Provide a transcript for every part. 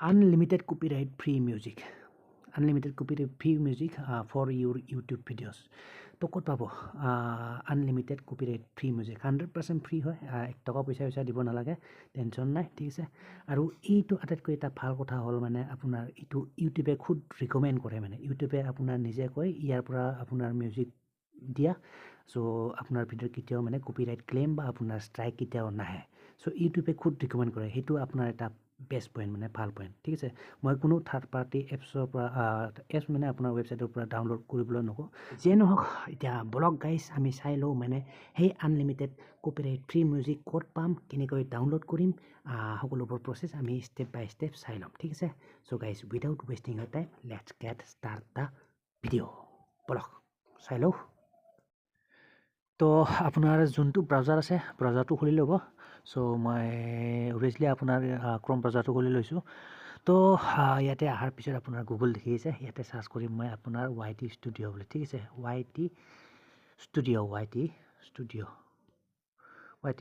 unlimited copyright free music for your YouTube videos তো ক'ত পাব unlimited copyright free music 100% free হয় এক টকা পইচা দিব নালাগে টেনশ্যন নাই ঠিক আছে আৰু এইটো আটাইতকৈ এটা ভাল কথা হ'ল মানে আপোনাৰ এইটো ইউটিউবে খুদ ৰিকমেণ্ড কৰে মানে ইউটিউবে আপোনাৰ নিজে কয় ইয়াৰ পৰা আপোনাৰ মিউজিক দিয়া চ' আপোনাৰ ভিডিঅ'ত কেতিয়াও মানে কপিৰাইট ক্লেইম বা আপোনাৰ ষ্ট্ৰাইক কেতিয়াও নাহে চ' ইউটিউবে খুদ ৰিকমেণ্ড কৰে সেইটো আপোনাৰ এটা বেষ্ট পইণ্ট মানে ভাল পইণ্ট ঠিক আছে মই কোনো থাৰ্ড পাৰ্টি এপছৰ পৰা এপছ মানে আপোনাৰ ৱেবছাইটৰ পৰা ডাউনলোড কৰিবলৈ নকওঁ যিয়ে নহওক এতিয়া ব্লগ গাইজ আমি চাই লওঁ মানে সেই আনলিমিটেড কপিৰাইট ফ্ৰী মিউজিক ক'ত পাম কেনেকৈ ডাউনলোড কৰিম সকলোবোৰ প্ৰচেছ আমি ষ্টেপ বাই ষ্টেপ চাই ল'ম ঠিক আছে so' guys without wasting your time let's get start the video' বলক চাই লওঁ তো আপোনাৰ যোনটো ব্ৰাউজাৰ আছে ব্ৰাউজাৰটো খুলি ল'ব চ' মই অভিয়াছলি আপোনাৰ ক্ৰম ব্ৰাউজাৰটো খুলি লৈছোঁ তো ইয়াতে অহাৰ পিছত আপোনাৰ গুগল দেখি আছে ইয়াতে চাৰ্চ কৰিম মই আপোনাৰ YT ষ্টুডিঅ' বুলি ঠিক আছে YT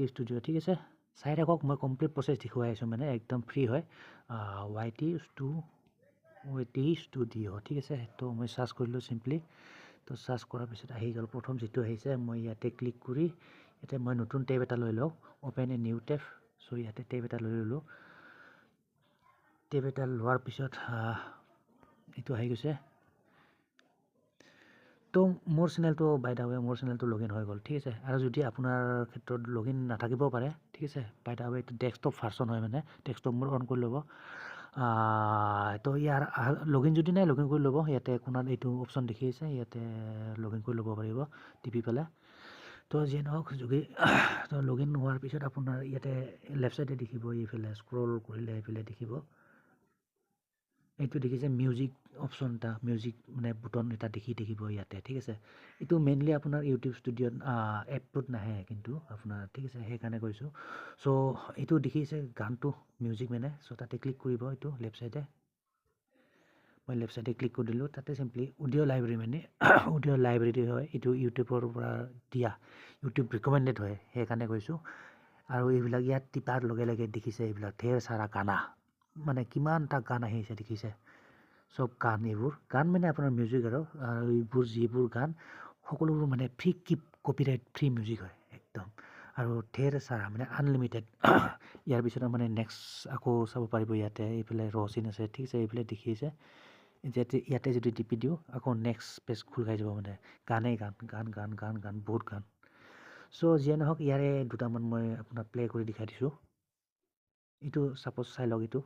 ষ্টুডিঅ' ঠিক আছে চাই থাকক মই কমপ্লিট প্ৰচেছ দেখুৱাই আছোঁ মানে একদম ফ্ৰী হয় YT ষ্টুডিঅ' ঠিক আছে তো মই চাৰ্চ কৰিলোঁ চিম্পলি তো চাৰ্চ কৰাৰ পিছত আহি গ'ল প্ৰথম যিটো আহিছে মই ইয়াতে ক্লিক কৰি ইয়াতে মই নতুন টেব এটা লৈ লওঁ অ'পেন এ নিউ টেব চ' ইয়াতে টেব এটা লৈ ল'লোঁ টেব এটা লোৱাৰ পিছত এইটো আহি গৈছে তো মোৰ চেনেলটো বাই দা ৱে মোৰ চেনেলটো লগ ইন হৈ গ'ল ঠিক আছে আৰু যদি আপোনাৰ ক্ষেত্ৰত লগ ইন নাথাকিব পাৰে ঠিক আছে বাই দা ৱে এইটো ডেস্কটপ ভাৰ্চন হয় মানে ডেস্কটপ মোৰ অন কৰি ল'ব তো ইয়াৰ লগ ইন যদি নাই লগ ইন কৰি ল'ব ইয়াতে কোনাত এইটো অপশ্যন দেখি আছে ইয়াতে লগ ইন কৰি ল'ব পাৰিব টিপি পেলাই তো যিয়ে নহওক যদি তো লগ ইন হোৱাৰ পিছত আপোনাৰ ইয়াতে লেফ্ট চাইডে দেখিব এইফালে স্ক্ৰল কৰিলে এইফালে দেখিব এইটো দেখিছে মিউজিক অপশ্যন এটা মিউজিক মানে বুটন এটা দেখিব ইয়াতে ঠিক আছে এইটো মেইনলি আপোনাৰ ইউটিউব ষ্টুডিঅ'ত এপটোত নাহে কিন্তু আপোনাৰ ঠিক আছে সেইকাৰণে কৈছোঁ চ' এইটো দেখিছে গানটো মিউজিক মানে চ' তাতে ক্লিক কৰিব এইটো লেফ্ট চাইডে মই লেফ্ট চাইডে ক্লিক কৰি দিলোঁ তাতে চিম্পলি অডিঅ' লাইব্ৰেৰী মানে অডিঅ' লাইব্ৰেৰী হয় এইটো ইউটিউবৰ পৰা দিয়া ইউটিউব ৰিকমেণ্ডেড হয় সেইকাৰণে কৈছোঁ আৰু এইবিলাক ইয়াত টিপাৰ লগে লগে দেখিছে এইবিলাক ঢেৰ চাৰা গানা মানে কিমানটা গান আহিছে দেখিছে চব গান এইবোৰ গান মানে আপোনাৰ মিউজিক আৰু এইবোৰ যিবোৰ গান সকলোবোৰ মানে ফ্ৰী কপিৰাইট ফ্ৰী মিউজিক হয় একদম আৰু ঢেৰ চাৰা মানে আনলিমিটেড ইয়াৰ পিছত মানে নেক্সট আকৌ চাব পাৰিব ইয়াতে এইফালে ৰচিন আছে ঠিক আছে এইফালে দেখিছে ইয়াতে যদি টিপি দিওঁ আকৌ নেক্সট পেজ খোল খাই যাব মানে গানেই গান বহুত গান চ' যিয়ে নহওক ইয়াৰে দুটামান মই আপোনাক প্লে' কৰি দেখাই দিছোঁ এইটো ছাপ'জ চাই লওক এইটো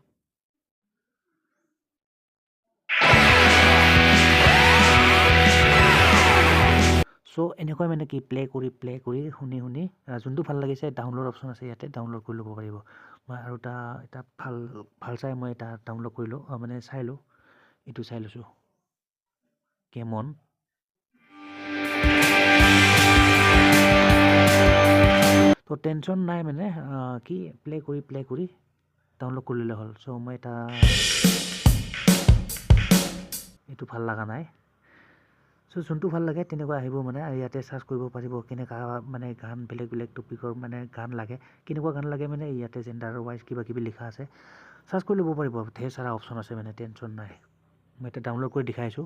চ' এনেকৈ মানে কি প্লে' কৰি শুনি যোনটো ভাল লাগিছে ডাউনলোড অপশ্যন আছে ইয়াতে ডাউনলোড কৰি ল'ব পাৰিব মই আৰু এটা ভাল চাই মই এটা ডাউনলোড কৰিলোঁ মানে চাই লওঁ এইটো চাই লৈছোঁ কেমন তো টেনশ্যন নাই মানে কি প্লে' কৰি ডাউনলোড কৰি ল'লে হ'ল চ' মই এইটো ভাল লগা নাই চ' যোনটো ভাল লাগে তেনেকুৱা আহিব মানে ইয়াতে চাৰ্চ কৰিব পাৰিব কেনেকুৱা মানে গান বেলেগ টপিকৰ মানে গান লাগে কেনেকুৱা গান লাগে মানে ইয়াতে জেণ্ডাৰ ৱাইজ কিবা লিখা আছে চাৰ্চ কৰি ল'ব পাৰিব ঢেৰ চাৰা অপশ্যন আছে মানে টেনশ্যন নাই মই এতিয়া ডাউনলোড কৰি দেখাইছোঁ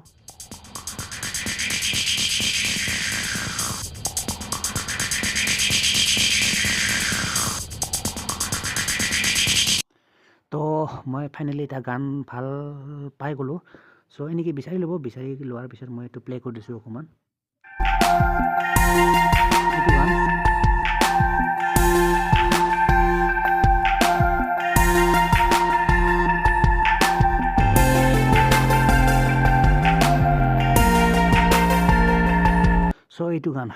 তো মই ফাইনেলি এটা গান ভাল পাই গ'লোঁ চ' এনেকৈ বিচাৰি ল'ব বিচাৰি লোৱাৰ পিছত মই এইটো প্লে' কৰি দিছোঁ অকণমান এইটো গান চ' এইটো গান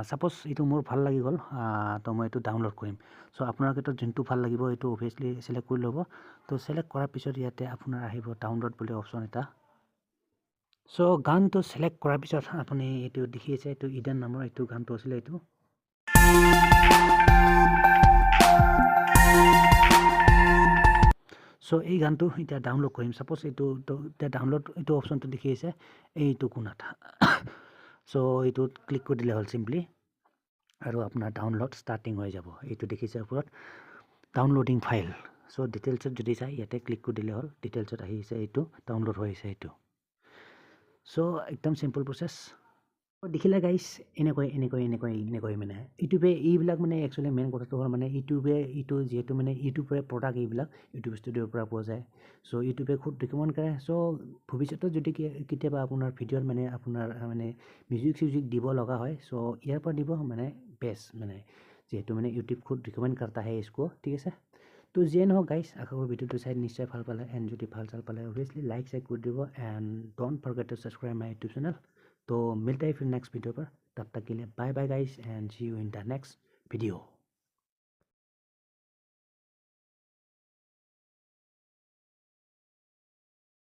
ছাপ'জ এইটো মোৰ ভাল লাগি গ'ল তো মই এইটো ডাউনলোড কৰিম চ' আপোনাৰ ক্ষেত্ৰত যোনটো ভাল লাগিব এইটো অভিয়াছলি চিলেক্ট কৰি ল'ব তো চিলেক্ট কৰাৰ পিছত ইয়াতে আপোনাৰ আহিব ডাউনলোড বুলি অপশ্যন এটা চ' গানটো চিলেক্ট কৰাৰ পিছত আপুনি এইটো দেখি আছে এইটো ইডেন নামৰ এইটো গানটো আছিলে এইটো চ' এই গানটো এতিয়া ডাউনলোড কৰিম ছাপ'জ এইটো এতিয়া ডাউনলোড এইটো অপশ্যনটো দেখি আছে এইটো কোনাত চ' এইটোত ক্লিক কৰি দিলে হ'ল চিম্পলি আৰু আপোনাৰ ডাউনলোড ষ্টাৰ্টিং হৈ যাব এইটো দেখিছে ওপৰত ডাউনলোডিং ফাইল চ' ডিটেইলছত যদি চাই ইয়াতে ক্লিক কৰি দিলে হ'ল ডিটেইলছত আহিছে এইটো ডাউনলোড হৈ আহিছে এইটো চ' একদম চিম্পল প্ৰচেছ দেখিলে গাইছ এনেকৈ মানে ইউটিউবে এইবিলাক মানে একচুৱেলি মেইন কথাটো হ'ল মানে ইউটিউবে এইটো যিহেতু মানে ইউটিউবৰে প্ৰডাক্ট এইবিলাক ইউটিউব ষ্টুডিঅ'ৰ পৰা পোৱা যায় চ' ইউটিউবে খুব ৰিকমেণ্ড কৰে চ' ভৱিষ্যতত যদি কেতিয়াবা আপোনাৰ ভিডিঅ'ত মানে আপোনাৰ মানে মিউজিক দিব লগা হয় চ' ইয়াৰ পৰা দিব মানে বেষ্ট মানে যিহেতু মানে ইউটিউব খুব ৰিকমেণ্ড কৰতা হে ইছকো ঠিক আছে তো যিয়ে নহওক গাইছ আশা কৰোঁ ভিডিঅ'টো চাই নিশ্চয় ভাল পালে এণ্ড যদি ভাল চাল পালে অভিয়াছলি লাইক চাইক কৰি দিব and don't forget two subscribe my YouTube channel तो मिलते हैं फिर नेक्स्ट वीडियो पर तब तक के लिए bye bye guys and see you in the next video